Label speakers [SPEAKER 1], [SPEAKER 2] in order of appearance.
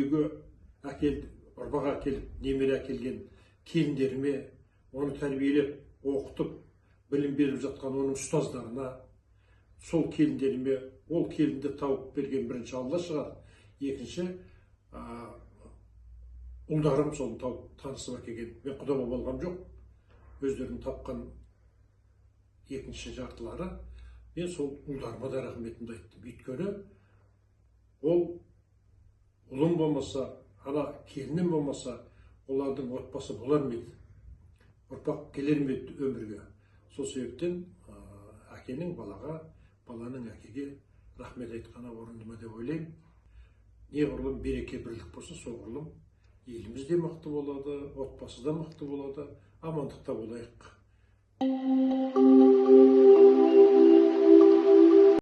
[SPEAKER 1] үйге ұрпақ әкеліп, немере әкелген келіндеріме, оны тәрбиелеп, оқытып, білім беріп жатқан оның ұстаздарына, сол келіндеріме, ол келінді тауып берген бірінші Алла шығар. Екінші, ұлдарым соны тауып танысып әкелген. Мен құда болғам жоқ. Өздерін тапқан екінші жартылары. Мен сол ұлдарыма да рахметімді айттым. Өйткені ол ұлым болмаса, келінім болмаса, олардың отбасы болар ма еді? Ұрпақ келер ме еді өмірге? Сол себептен әкенің балаға, баланың әкеге рахмет айтқаны орынды ма деп ойлаймын. Неғұрлым береке бірлік болса, соғұрлым еліміз де мықты болады, отбасы да мықты болады, амандықта болайық.